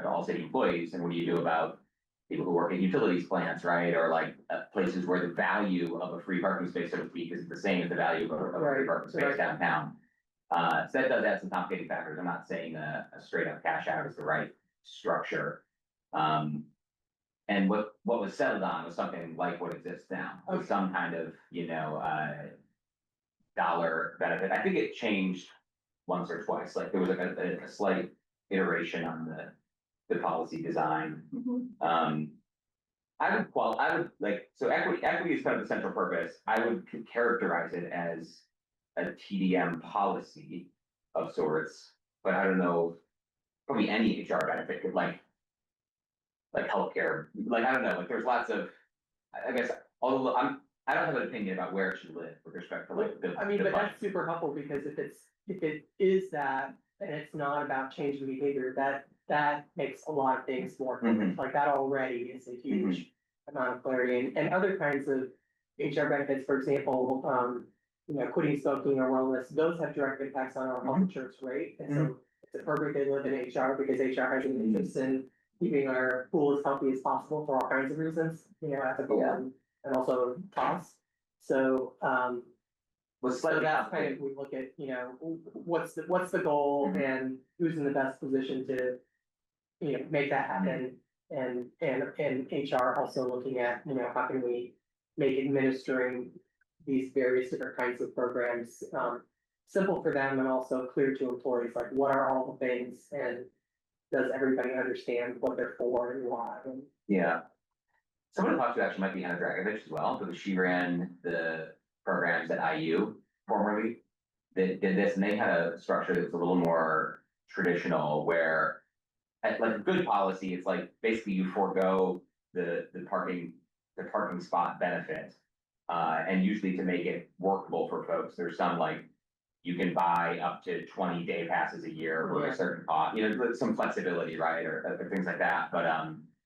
to all city employees, and what do you do about people who work in utilities plants, right? Or like places where the value of a free parking space, so to speak, is the same as the value of a free parking space downtown. So that does add some complicating factors. I'm not saying a straight up cash out is the right structure. And what was settled on was something like what exists now, with some kind of, dollar benefit. I think it changed once or twice. Like there was like a slight iteration on the policy design. I would like, so equity is kind of the central purpose. I would characterize it as a TDM policy of sorts, but I don't know, probably any HR benefit could like healthcare, like, I don't know, like there's lots of, I guess, although I don't have an opinion about where it should live with respect to like but that's super helpful, because if it is that, and it's not about changing behavior, that makes a lot of things more clear. Like that already is a huge amount of clarity, and other kinds of HR benefits, for example, quitting smoking or wellness, those have direct impacts on our health insurance rate. And so it's appropriate they live in HR, because HR has an interest in keeping our pool as healthy as possible for all kinds of reasons, ethical and also cost. So, so that's kind of, we look at, what's the goal and who's in the best position to, make that happen. And HR also looking at, how can we make administering these various different kinds of programs, simple for them and also clear to employees, like what are all the things, and does everybody understand what they're for and why? Yeah. Someone I talked to actually might be Anna Dragovich as well, because she ran the programs at IU formerly. They did this, and they had a structure that was a little more traditional, where like a good policy, it's like basically you forego the parking spot benefit, and usually to make it workable for folks, there's some like you can buy up to 20 day passes a year for a certain cost, some flexibility, right, or things like that. But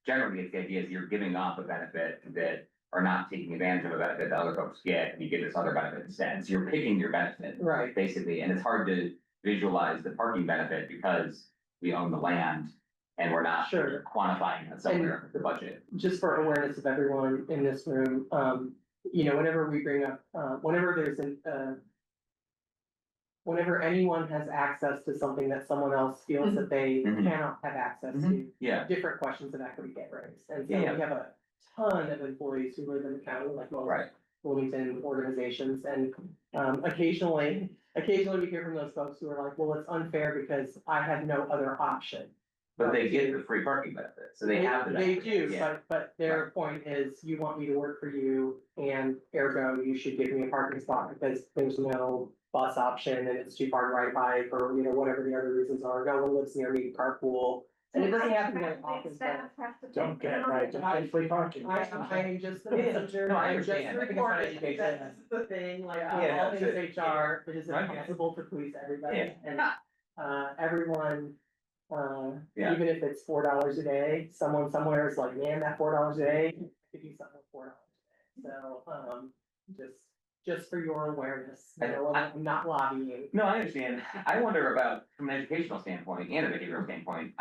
generally, it's the idea is you're giving up a benefit that, or not taking advantage of a benefit that other folks get, and you get this other benefit instead. So you're picking your benefit, right, basically. And it's hard to visualize the parking benefit because we own the land and we're not quantifying it somewhere in the budget. Just for awareness of everyone in this room, whenever we bring up, whenever there's whenever anyone has access to something that someone else feels that they cannot have access to, different questions of equity get raised. And so we have a ton of employees who live in the county, like most Bloomington organizations, and occasionally we hear from those folks who are like, well, it's unfair because I have no other option. But they get the free parking benefit, so they have the benefit. They do, but their point is, you want me to work for you, and ergo, you should give me a parking spot, because there's no bus option, and it's too far to ride bike, or whatever the other reasons are. No one lives near me, carpool, and it doesn't happen very often. Don't get right, don't pay free parking. I'm just the messenger. No, I I'm just understand. reporting. That's the thing. Like all things HR, it is impossible to please everybody, and everyone. Even if it's $4 a day, someone somewhere is like, man, that $4 a day, I could do something with $4 a day. So, just for your awareness, I'm not lobbying. No, I understand. I wonder about, from an educational standpoint and a behavioral standpoint,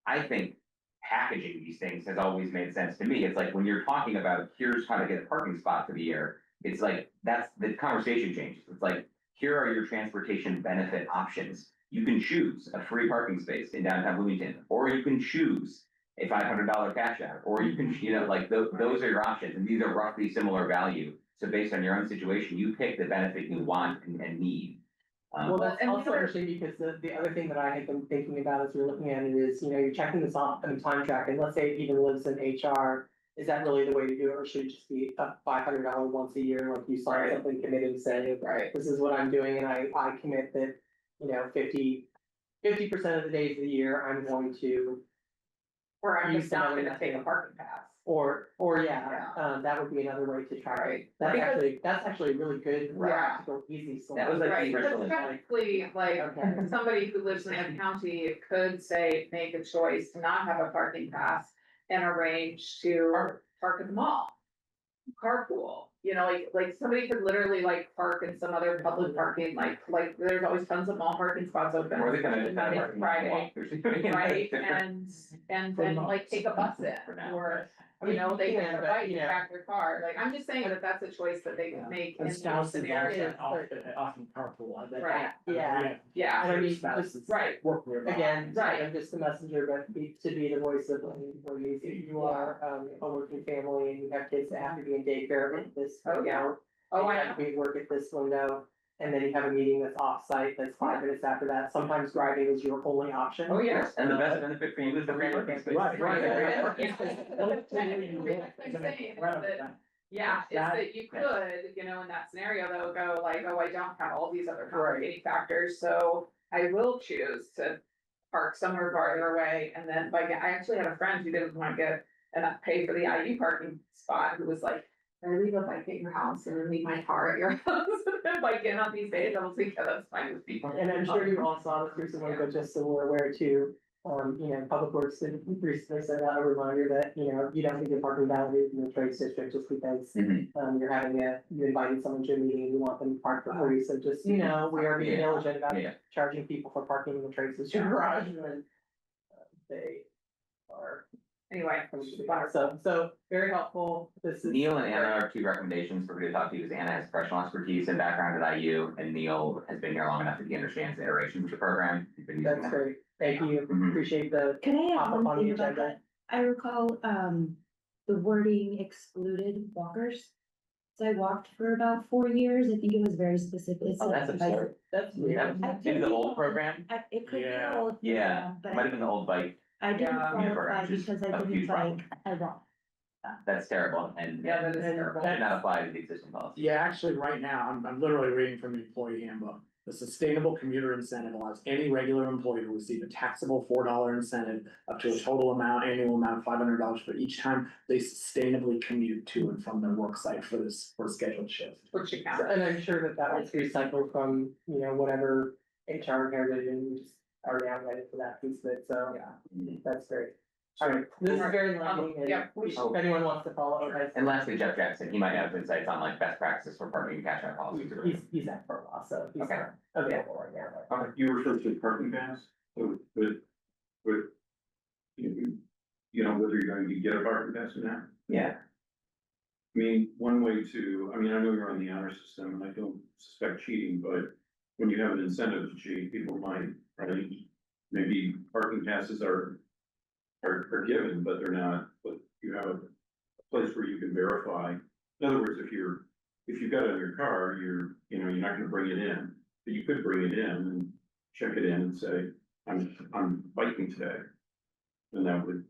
I think packaging these things has always made sense to me. It's like when you're talking about, here's how to get a parking spot for the year, it's like, that's the conversation changes. It's like, here are your transportation benefit options. You can choose a free parking space in downtown Bloomington, or you can choose a $500 cash out, or you can, those are your options, and these are roughly similar value. So based on your own situation, you pick the benefit you want and need. Well, that's also interesting, because the other thing that I had been thinking about as we're looking at it is, you're checking this off in time track, and let's say it even lives in HR. Is that really the way to do it, or should it just be a $500 once a year, like you sign something committed and say, this is what I'm doing, and I commit that, 50% of the days of the year I'm going to. Or I'm just not gonna take a parking pass. Or that would be another way to try it. That's actually a really good, practical, easy solution. That was like because technically, somebody who lives in the county could say, make a choice to not have a parking pass and arrange to park at the mall, carpool, you know, like somebody could literally like park in some other public parking, like there's always tons of mall parking spots open. Or they can just Monday have to Friday, right, and then like take a bus For in, now. or, I you mean, know, they you can can, but, bike you and know. back their car, like, I'm just saying that that's a choice that they can make in And these spouses scenarios. often carpool. I bet. Right. Yeah. Yeah, And I mean, Spouses just- right. Work with. Again, Right. I'm just the messenger, but to be the voice of employees, if you are, a working family and you have kids that have to be in daycare at this Oh, yeah. window. Oh, you I have to be at work at this window, and then you have a meeting that's off-site, that's 5 minutes after that, sometimes driving is your only option. Oh, yeah. Yes, and the best benefit for you is the free parking space. Right, right. Yeah, is that you could, you know, in that scenario, though, go like, oh, I don't have all these other complicating factors, so I will choose to park somewhere farther away, and then bike. I actually had a friend who didn't want to get and pay for the IU parking spot, who was like, I leave a bike at your house and then leave my car at your house, and then bike in on these days, I was like, yeah, that's fine with me. And I'm sure you all saw this recently, but just so we're aware too, you know, Public Works did recently sent out a reminder that, you know, you don't need to parking validated in the trades district just because, Mhm. you invited someone to a meeting and you want them to park for free, so just, you know, we are being Yeah. diligent about Yeah, charging people for parking in the trades district garage when they are. Anyway, So very helpful, this is. Neil and Anna are two recommendations for who to talk to, because Anna has professional expertise and background at IU, and Neil has been here long enough that he understands the iterations of the program. He's been using That's that. great, thank you, Mhm. appreciate the Can I pop have up on one the thing about agenda. that? I recall, the wording excluded walkers. So I walked for about 4 years. I think it was very specific. It Oh, said that's bike- absurd. That's Yeah, weird. maybe the old program, It could be Yeah. old. yeah, But might have been the old bike, I didn't Yeah. Yeah, qualify just because I a didn't huge problem. bike. I walked. that's terrible, and. Yeah, that is And terrible. Should not apply to the existing policy. Yeah, actually, right now, I'm literally reading from the employee handbook. The sustainable commuter incentive allows any regular employee to receive a taxable $4 incentive up to a total annual amount of $500 for each time they sustainably commute to and from their work site for scheduled shift. Which you count. And I'm sure that was recycled from, you know, whatever HR inherited and we just are now ready for that piece of it, so Mhm. that's great. All right, this is very enlightening, and Yeah. if anyone wants to follow, guys, And lastly, Jeff Jackson, he might have insights on like best practices for parking and cash out policies. he's at for a while, so he's Okay. not available right now. You referred to parking pass, so with, you know, whether you're going to get a parking pass or not. Yeah, I mean, one way to, I mean, I know you're on the honor system and I don't suspect cheating, but when you have an incentive to cheat, people might, right? Maybe parking passes are given, but they're not, but you have a place where you can verify. In other words, if you've got it in your car, you're not gonna bring it in, but you could bring it in and check it in and say, I'm biking today. And that would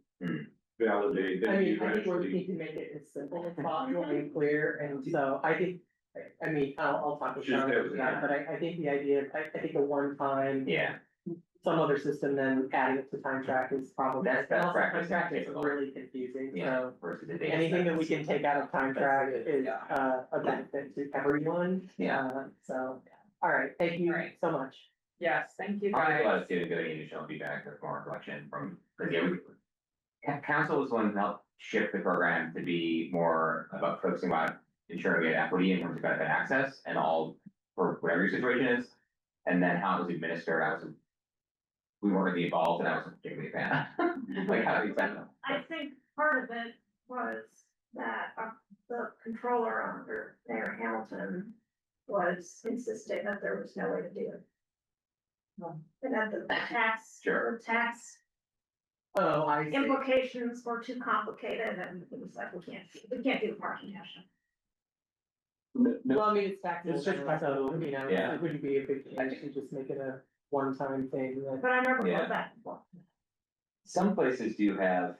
validate that I you mean, I think we actually. need to make it as simple as possible and clear, and so I think, I mean, I'll talk with Sean about that, but I think the idea, I think a one-time. yeah, Some other system, then adding it to time track is probably. That's best and also practice. Time track is really confusing, yeah. so Versus the data anything that sets. we can take out of time track is, Yeah. a benefit to everyone. Yeah. So, all right, thank you All right. so much. Yes, thank you I think a lot guys. of students getting additional feedback with more reflection from, because yeah, council was the one who helped shift the program to be more about focusing on ensuring we had equity in terms of benefit access and all, for whatever your situation is. And then how it was administered, we weren't really involved, and I wasn't particularly a fan. Like, how do you say that? I think part of it was that the controller under Mayor Hamilton was insisting that there was no way to do it. And that the tax, Sure. the tax Oh, I see. implications were too complicated and it was like, we can't do the parking cash. Well, I mean, it's taxable, It's just now, so, you know, Yeah. it wouldn't be a big change to just make it a one-time thing, like. But I never Yeah. thought that. Some places do have,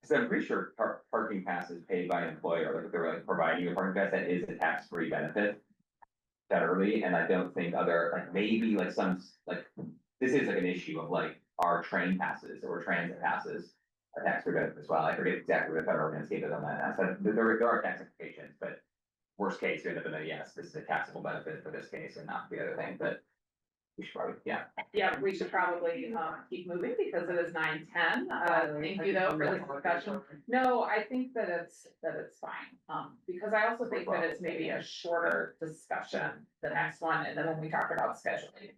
so I'm pretty sure parking passes paid by an employer, like if they're like providing you a parking pass, that is a tax-free benefit. Federally, and I don't think other, like maybe like some, like, this is like an issue of like our train passes or transit passes. Are tax-free benefit as well, I forget exactly what the federal landscape is on that, so there are tax implications, but. Worst case, you end up in a, yes, this is a taxable benefit for this case and not the other thing, but. We should probably, yeah. Yeah, we should probably, keep moving because it is 9:10. Thank you though for this discussion. No, I think that it's fine, because I also think that it's maybe a shorter discussion, the next one, and then when we talk about scheduling.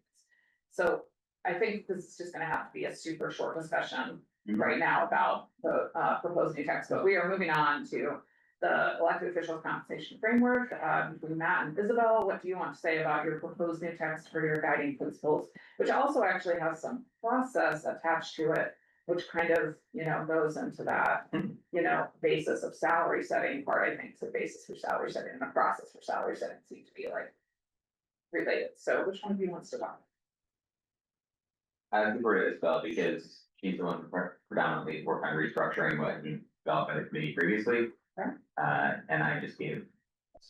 So I think this is just gonna have to be a super short discussion right now about the, proposed new text, but we are moving on to the elected officials compensation framework, between Matt and Isabel. What do you want to say about your proposed new text for your guiding principles? Which also actually has some process attached to it, which kind of, goes into that, basis of salary setting part, I think, the basis for salary setting and the process for salary setting seem to be like related. So which one of you wants to talk? I prefer to Isabel because she's the one who predominantly worked on restructuring what you developed by the committee previously. Okay. And I just gave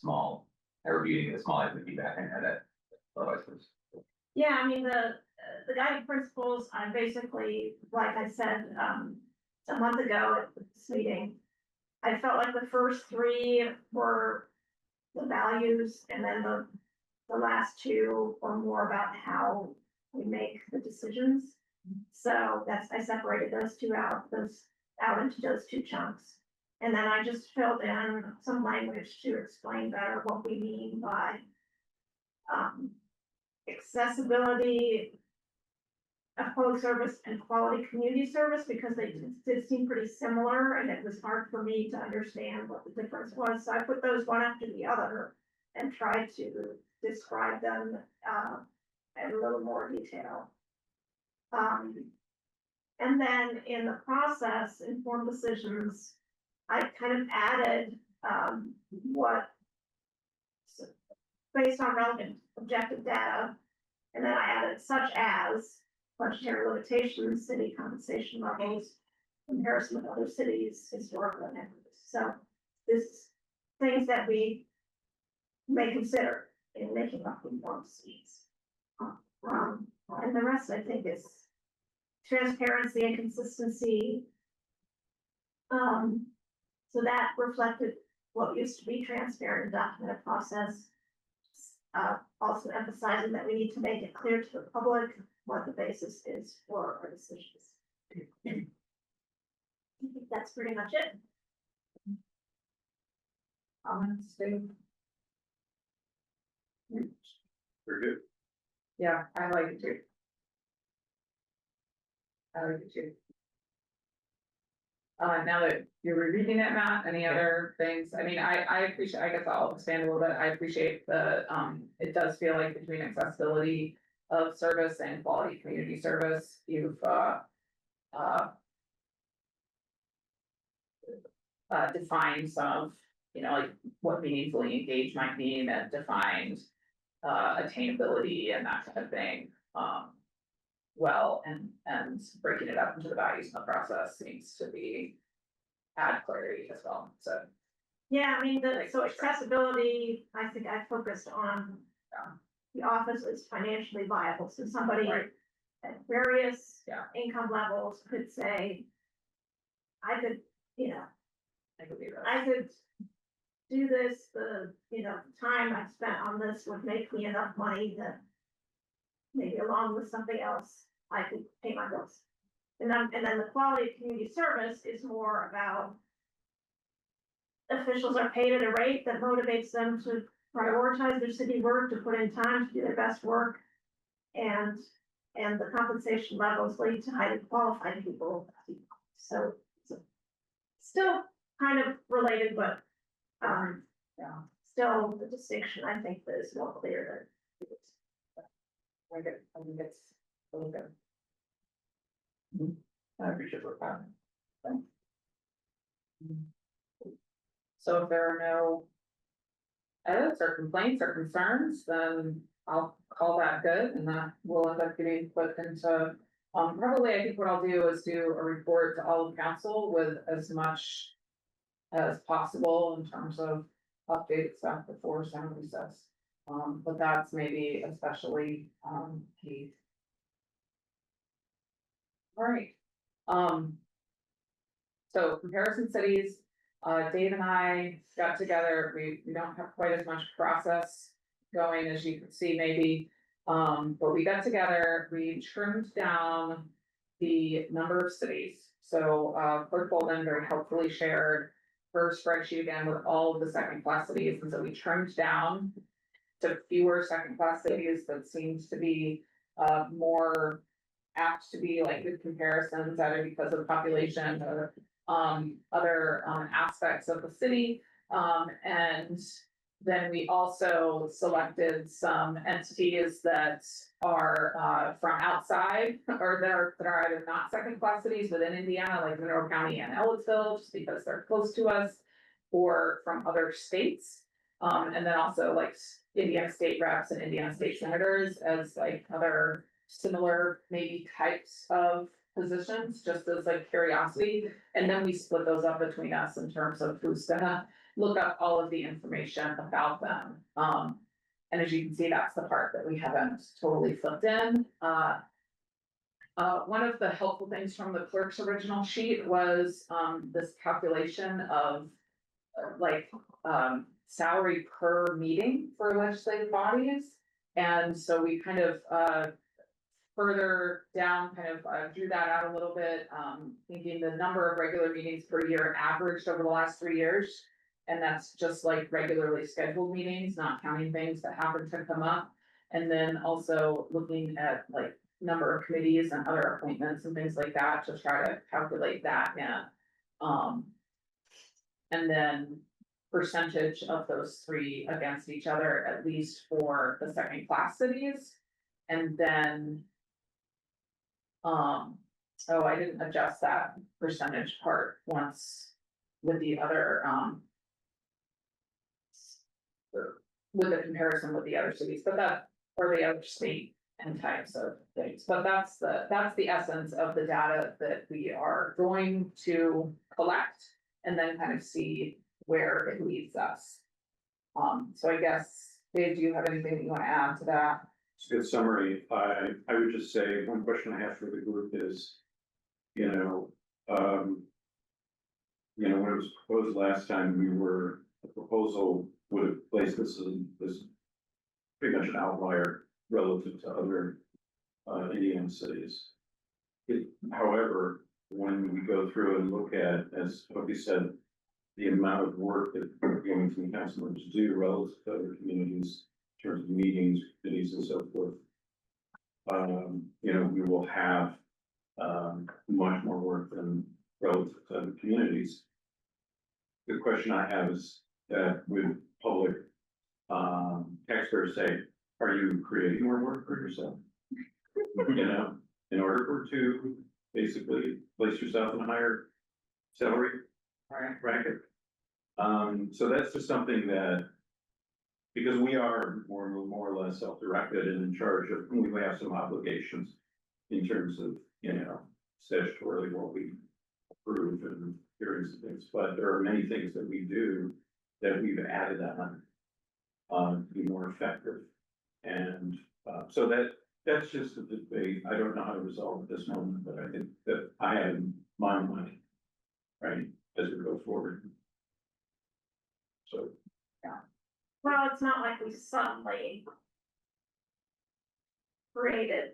I reviewed a small item of feedback and had it. Otherwise, it was. Yeah, I mean, the guiding principles, I basically, like I said, a month ago at this meeting, I felt like the first three were the values, and then the last two are more about how we make the decisions. So I separated those out into those two chunks. And then I just filled in some language to explain better what we mean by accessibility of public service and quality community service, because they did seem pretty similar, and it was hard for me to understand what the difference was. So I put those one after the other and tried to describe them in a little more detail. And then in the process, informed decisions, I kind of added what, based on relevant objective data, and then I added such as budgetary limitations, city compensation levels, comparison with other cities, historical inequities. So this things that we may consider in making up informed decisions. And the rest, I think, is transparency and consistency. So that reflected what used to be transparent documented process. Also emphasizing that we need to make it clear to the public what the basis is for our decisions. I think that's pretty much it. Comments, Dave? Very good. Yeah, I like it too. I like it too. Now that you're reading it, Matt, any other things? I mean, I appreciate, I guess I'll expand a little bit. I appreciate the, it does feel like between accessibility of service and quality community service, you've, defined some of, like what meaningfully engaged might mean, and defined, attainability and that kind of thing. Well, and breaking it up into the values in the process seems to be add clarity as well, so. Yeah, I mean, so accessibility, I think I focused on, the office is financially viable, so somebody Right. at various Yeah. income levels could say, I could, I could be right. I could do this, time I spent on this would make me enough money that maybe along with something else, I could pay my bills. And then the quality of community service is more about officials are paid at a rate that motivates them to prioritize their city work, to put in time to do their best work. And the compensation levels lead to highly qualified people. So still kind of related, but, still the distinction, I think, that is more clear than. I think it's really good. I appreciate what happened. So if there are no edits or complaints or concerns, then I'll call that good, and that will end up getting put into, probably I think what I'll do is do a report to all of council with as much as possible in terms of updated stuff before summer recess. But that's maybe especially, key. All right. So comparison cities, Dave and I got together, we don't have quite as much process going as you can see maybe But we got together, we trimmed down the number of cities. So, Clerk Bolden very helpfully shared her spreadsheet again with all of the second class cities, and so we trimmed down to fewer second class cities that seems to be, more apt to be like good comparisons, either because of population or, other, aspects of the city. And then we also selected some entities that are from outside or that are either not second class cities within Indiana, like Monroe County and Ellisville, just because they're close to us, or from other states. And then also like Indiana state reps and Indiana state senators as like other similar maybe types of positions, just as like curiosity. And then we split those up between us in terms of who's gonna look up all of the information about them. And as you can see, that's the part that we haven't totally flipped in. One of the helpful things from the clerk's original sheet was, this calculation of salary per meeting for legislative bodies. And so we kind of, further down, drew that out a little bit, thinking the number of regular meetings per year averaged over the last 3 years. And that's just like regularly scheduled meetings, not counting things that happen to come up. And then also looking at like number of committees and other appointments and things like that to try to calculate that in. And then percentage of those three against each other, at least for the second class cities. And then, oh, I didn't adjust that percentage part once with the other, with the comparison with the other cities, but that, or the other state and types of things, but that's the essence of the data that we are going to collect and then kind of see where it leads us. So I guess, Dave, do you have anything that you want to add to that? It's a good summary. I would just say, one question I have for the group is, when it was proposed last time, the proposal would have placed this pretty much an outlier relative to other, Indiana cities. However, when we go through and look at, as Toby said, the amount of work that Bloomington councilors do relative to other communities in terms of meetings, committees and so forth. We will have much more work than relative to other communities. The question I have is that with public taxpayers say, are you creating more work for yourself? In order to basically place yourself in a higher salary bracket. So that's just something that, because we are more or less self-directed and in charge of, we have some obligations in terms of, statutorily what we approve and hearings and things, but there are many things that we do that we've added on to be more effective. And so that's just a debate. I don't know how to resolve at this moment, but I think that I have in my mind, right, as we go forward. So. Well, it's not like we suddenly created,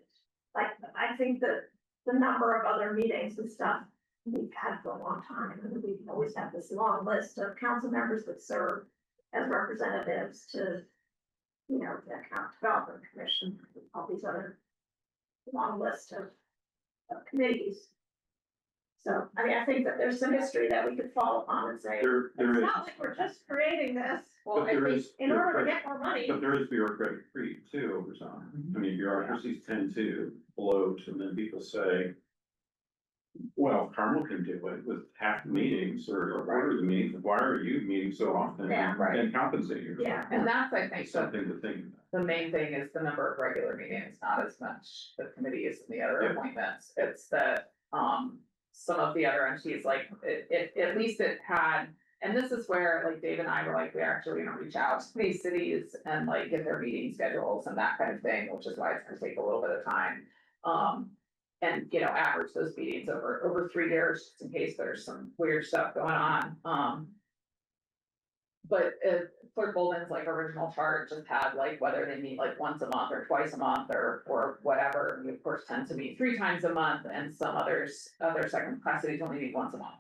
I think that the number of other meetings and stuff we've had for a long time, and we've always had this long list of council members that serve as representatives to, the Economic Development Commission, all these other long list of committees. So, I think that there's some history that we could fall upon and say, There it's is, not like we're just creating this. Well, but I there think, is, In order to get more money. but there is bureaucratic creep too over time. I mean, bureaucracies tend to bloat, and then people say, well, Carmel can do it with half the meetings or a quarter of the meetings. Why are you meeting so often? Yeah, right. And compensate you. Yeah. and that's, I think, Something to think about. the main thing is the number of regular meetings, not as much the committees and the other Yeah. appointments. It's that, some of the other entities, like, at least it had, and this is where, like, Dave and I were like, we're actually gonna reach out to these cities and like get their meeting schedules and that kind of thing, which is why it's gonna take a little bit of time. And, average those meetings over 3 years, just in case there's some weird stuff going on. But Clerk Bolden's like original chart just had like whether they meet like once a month or twice a month or whatever. We of course tend to meet 3 times a month, and some others, other second class cities only meet once a month.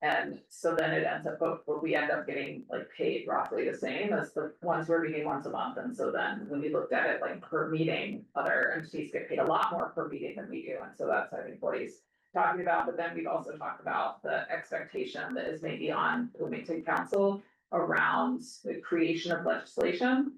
And so then it ends up, but we end up getting like paid roughly the same as the ones we're meeting once a month. And so then when we looked at it like per meeting, other entities get paid a lot more per meeting than we do. And so that's, I think, what he's talking about. But then we've also talked about the expectation that is maybe on Bloomington Council around the creation of legislation.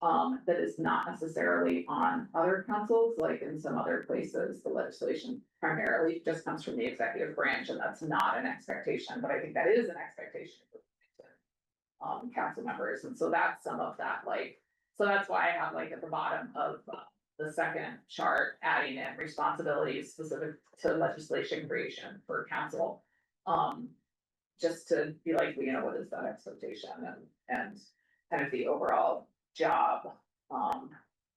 That is not necessarily on other councils, like in some other places, the legislation primarily just comes from the executive branch, and that's not an expectation, but I think that is an expectation for council members, and so that's some of that, like, so that's why I have like at the bottom of the second chart, adding in responsibilities specific to legislation creation for council. Just to be like, you know, what is that expectation and kind of the overall job,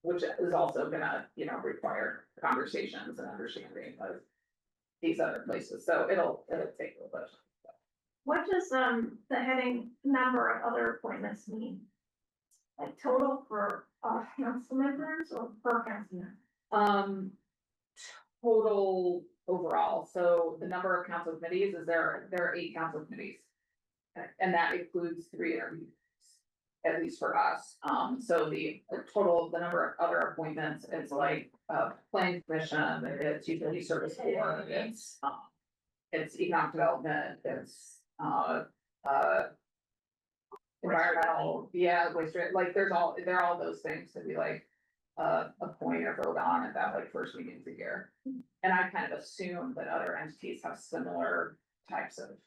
which is also gonna, you know, require conversations and understanding of these other places, so it'll take a little bit. What does, the heading number of other appointments mean? Like total for, council members or per council member? Total overall, so the number of council committees is there are 8 council committees. And that includes 3 interviews, at least for us. So the total, the number of other appointments, it's like, planning commission, it's utility service board, it's economic development, it's, environmental, yeah, waste, like, there are all those things to be like, appoint or vote on at that like first meeting of the year. And I kind of assume that other entities have similar types of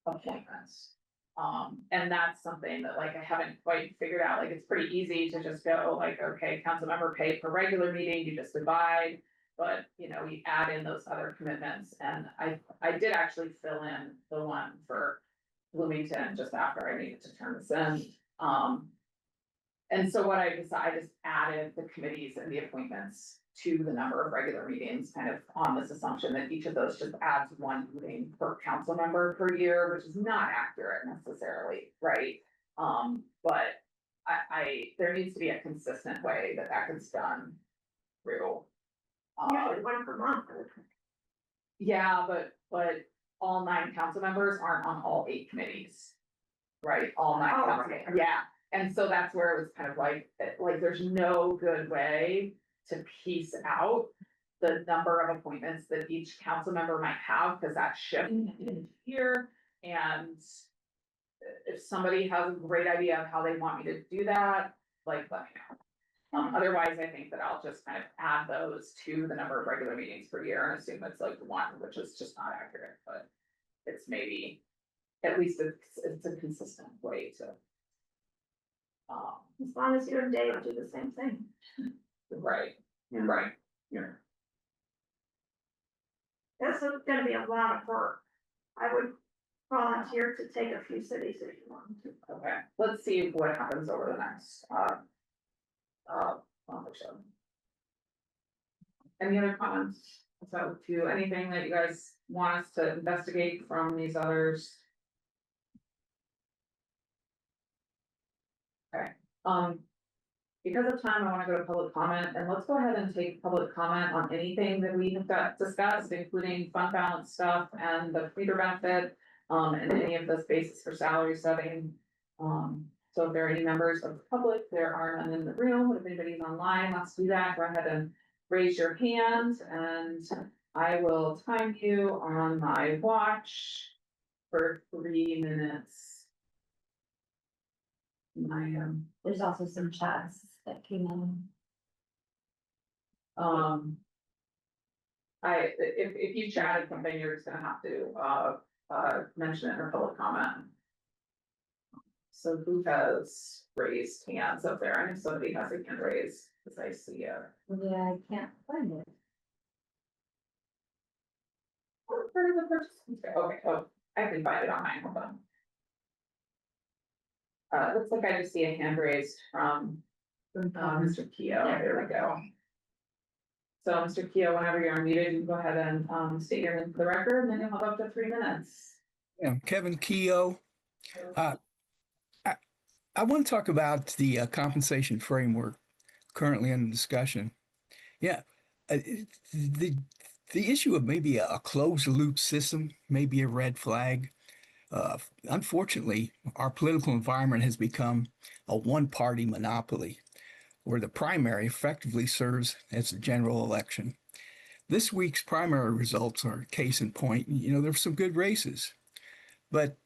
appointments. And that's something that like I haven't quite figured out, like it's pretty easy to just go like, okay, council member pay per regular meeting, you just divide. But, you know, we add in those other commitments, and I did actually fill in the one for Bloomington just after I needed to turn this in. And so what I decided, I just added the committees and the appointments to the number of regular meetings, kind of on this assumption that each of those just adds 1 meeting per council member per year, which is not accurate necessarily, right? But there needs to be a consistent way that gets done through. Usually 1 per month. Yeah, but all 9 council members aren't on all 8 committees. Right, all 9 Oh, council, right. yeah, and so that's where it was kind of like there's no good way to piece out the number of appointments that each council member might have, because that's shifting here. And if somebody has a great idea of how they want me to do that, like, let me know. Otherwise, I think that I'll just kind of add those to the number of regular meetings per year and assume it's like 1, which is just not accurate, but it's maybe, at least it's a consistent way to. As long as you and Dave do the same thing. Right, Yeah. right. Yeah. That's gonna be a lot of work. I would volunteer to take a few cities if you want to. Okay, let's see what happens over the next, month or so. Any other comments? So, to anything that you guys want us to investigate from these others? Okay, because of time, I wanna go to public comment, and let's go ahead and take public comment on anything that we have got discussed, including fund balance stuff and the reader benefit. And any of the basis for salary setting. So if there are any members of the public, there are none in the room, but if anybody's online, let's do that, go ahead and raise your hand, and I will time you on my watch for 3 minutes. There's also some chats that came in. If you chatted something, you're just gonna have to, mention it in a public comment. So who has raised hands up there? I know somebody has a hand raised, as I see it. Yeah, I can't find it. Okay, oh, I can find it on mine, hold on. Looks like I just see a hand raised from, Mr. Keo, there we go. So, Mr. Keo, whenever you're unmuted, you can go ahead and state your name for the record, and then you'll have up to 3 minutes. Yeah, Kevin Keogh. I want to talk about the compensation framework currently under discussion. Yeah, the the issue of maybe a closed loop system may be a red flag. Unfortunately, our political environment has become a one-party monopoly, where the primary effectively serves as the general election. This week's primary results are a case in point. There's some good races, but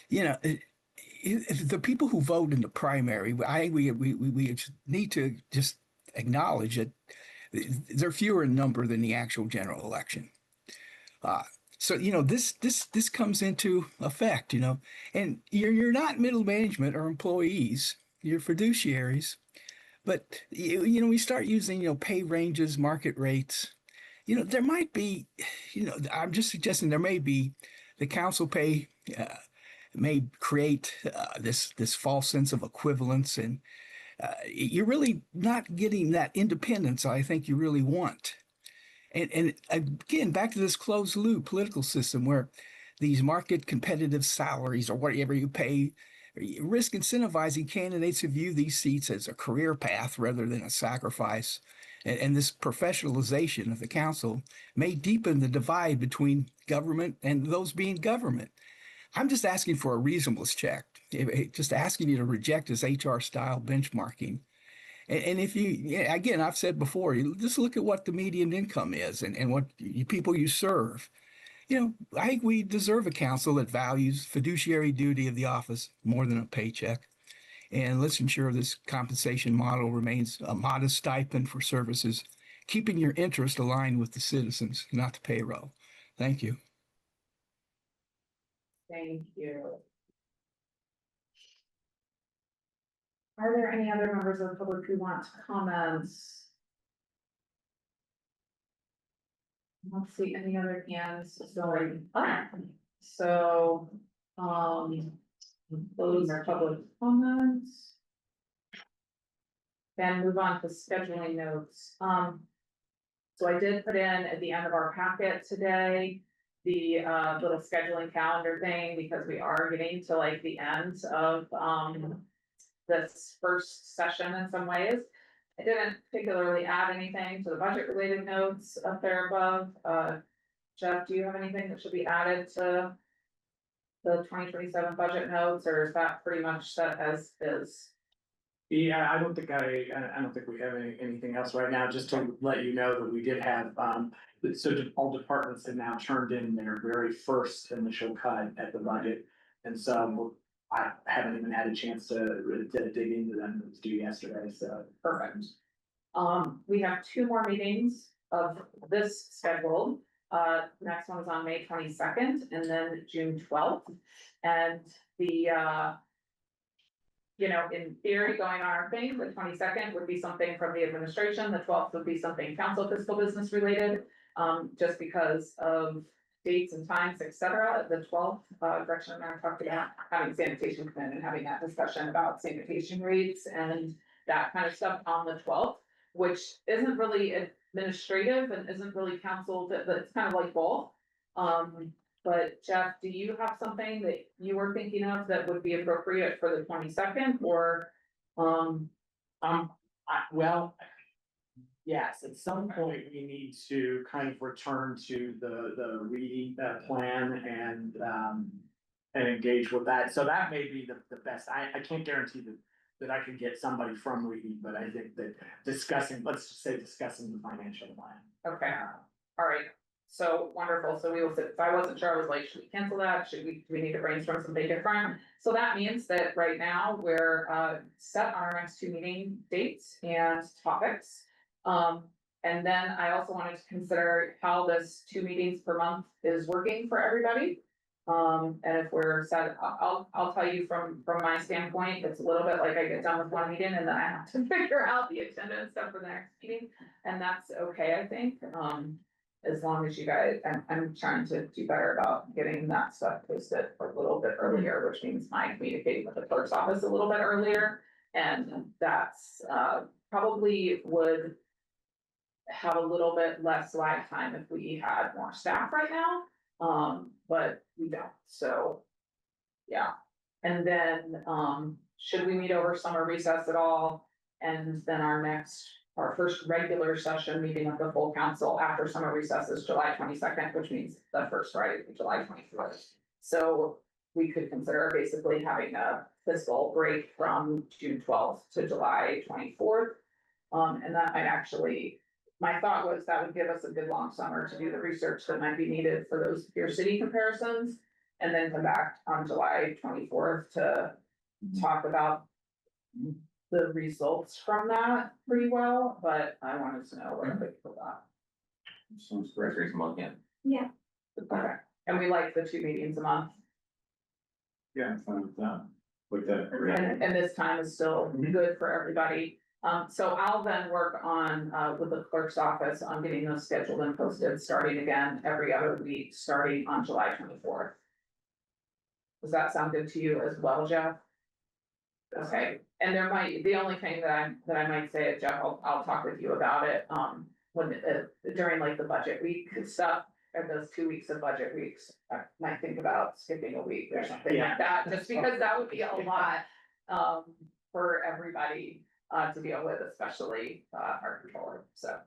you know, the people who vote in the primary, I think we need to just acknowledge that they're fewer in number than the actual general election. Uh, so this comes into effect, and you're not middle management or employees, you're fiduciaries, but we start using pay ranges, market rates. There might be, I'm just suggesting there may be the council pay. May create this false sense of equivalence, and you're really not getting that independence I think you really want. And again, back to this closed loop political system where these market competitive salaries or whatever you pay risk incentivizing candidates who view these seats as a career path rather than a sacrifice. And this professionalization of the council may deepen the divide between government and those being government. I'm just asking for a reasonableness check, just asking you to reject this HR style benchmarking. And if again, I've said before, you just look at what the median income is and what people you serve. I think we deserve a council that values fiduciary duty of the office more than a paycheck. And let's ensure this compensation model remains a modest stipend for services, keeping your interest aligned with the citizens, not the payroll. Thank you. Thank you. Are there any other members of the public who want to comment? I don't see any other hands going up. So, those are public comments. Then move on to scheduling notes. So I did put in at the end of our packet today, the little scheduling calendar thing, because we are getting to like the end of this first session in some ways. I didn't particularly add anything to the budget related notes up there above. Jeff, do you have anything that should be added to the 2027 budget notes, or is that pretty much set as is? Yeah, I don't think we have anything else right now, just to let you know that we did have, so all departments have now turned in their very first initial cut at the budget. And so I haven't even had a chance to dig into them, it was due yesterday, so. Perfect. We have 2 more meetings of this scheduled. Next one is on May 22nd and then June 12th. And the, in theory, going on our thing, the 22nd would be something from the administration, the 12th would be something council fiscal business related. Just because of dates and times, etc. The 12th, Gretchen and I talked about having sanitation come in and having that discussion about sanitation rates and that kind of stuff on the 12th, which isn't really administrative and isn't really council, that's kind of like both. But Jeff, do you have something that you were thinking of that would be appropriate for the 22nd or? Well, yes, at some point we need to kind of return to the reading plan and engage with that. So that may be the best. I can't guarantee that I can get somebody from reading, but I think that let's just say discussing the financial plan. Okay, all right. So wonderful. So we will sit, if I wasn't sure, I was like, should we cancel that? Do we need to brainstorm something different? So that means that right now we're set on our next 2 meeting dates and topics. And then I also wanted to consider how this 2 meetings per month is working for everybody. And if we're set, I'll tell you from my standpoint, it's a little bit like I get done with one meeting and then I have to figure out the agenda and stuff for the next meeting. And that's okay, I think. As long as you guys, I'm trying to do better about getting that stuff posted a little bit earlier, which means my communicating with the clerk's office a little bit earlier. And that's probably would have a little bit less lag time if we had more staff right now. But we don't, so, yeah. And then, should we meet over summer recess at all? And then our first regular session meeting of the full council after summer recess is July 22nd, which means the first Friday, July 24th. So we could consider basically having a fiscal break from June 12th to July 24th. And that might actually, my thought was that would give us a good long summer to do the research that might be needed for those peer city comparisons. And then come back on July 24th to talk about the results from that pretty well, but I wanted to know what I think of that. Sounds great, reasonable, yeah. Yeah. Okay, and we like the 2 meetings a month, Yeah, I'm fine with that. With that. and this time is still good for everybody. So I'll then work on, with the clerk's office on getting those scheduled and posted, starting again every other week, starting on July 24th. Does that sound good to you as well, Jeff? Okay, and the only thing that I might say is, Jeff, I'll talk with you about it, when, during like the budget week and stuff, or those 2 weeks of budget weeks, I might think about skipping a week or something like that, just because that would be a lot, for everybody, to deal with, especially, our controller, so.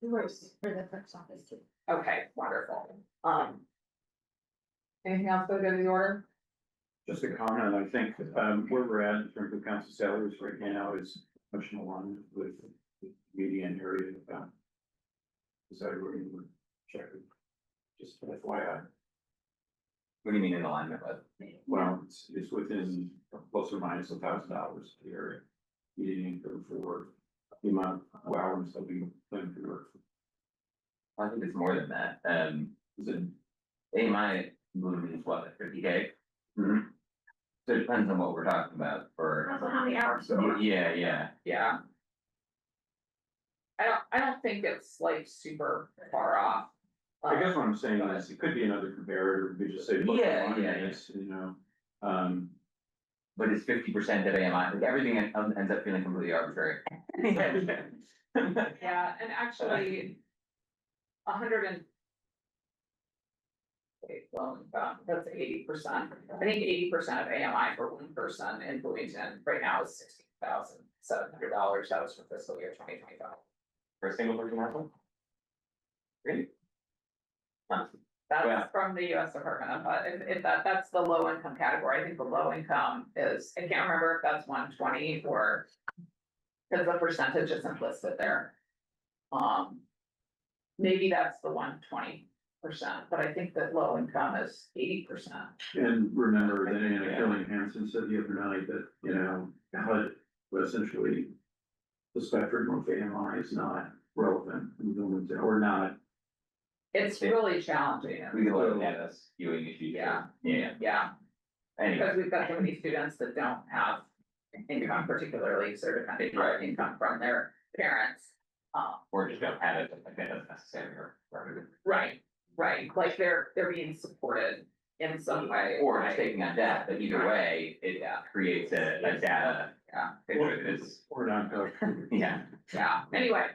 Worse for the clerk's office too. Okay, wonderful, anything else to go to the order? Just a comment, I think, where we're at in terms of council salaries right now is much in line with the median area. Is that where you would check it? Just FYI. What do you mean in alignment with? Well, it's within plus or minus $1,000 the area. Median income for the amount of hours that we plan to work. I think it's more than that, is it, AMI Bloomington is what, 50K? Mhm. So it depends on what we're talking about That's for, how many hours. so yeah, yeah. Yeah. I don't think it's like super far off. I guess what I'm saying is it could be another comparator, we just say. plus or Yeah, yeah, minus, You know, But it's 50% of AMI, like everything ends up feeling completely arbitrary. Yeah, and actually. 100 and. Wait, well, that's 80%. I think 80% of AMI for one person in Bloomington right now is $16,700. That was for fiscal year 2025. For a single person household? Really? Huh. That's Yeah. from the US Department of, if that's the low income category, I think the low income is, I can't remember if that's 120 or. Cause the percentage isn't listed there. Maybe that's the 120%, but I think that low income is 80%. and remember that Anna Killing Hansen said the other night that, you know, HUD, essentially. The spectrum of AMI is not relevant, or not. It's really challenging. We can look at this viewing issues. Yeah. Yeah, Yeah, anyway, because we've got so many students that don't have income, particularly sort of income from their parents. or just don't have it, like that doesn't necessarily work. Right, like they're being supported in some way. Or just taking on debt, but either way, it creates a data. Yeah. Picture that is, Or not. yeah. Yeah, anyway.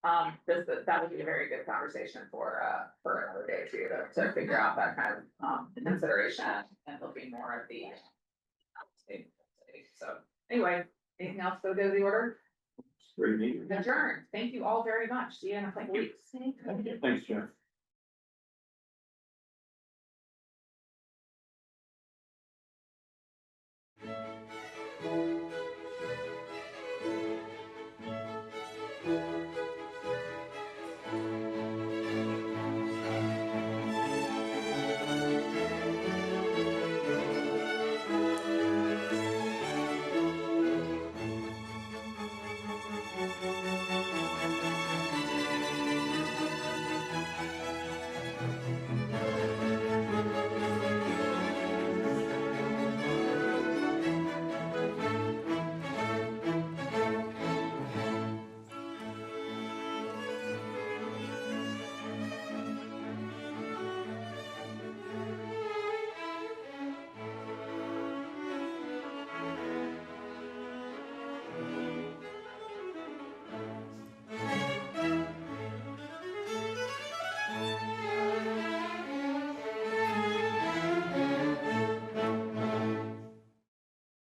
That would be a very good conversation for another day too, to figure out that kind of, consideration and looking more at the. So, anyway, anything else to go to the order? Great meeting. Adjourned. Thank you all very much. See you in a couple weeks. Thanks, Jeff.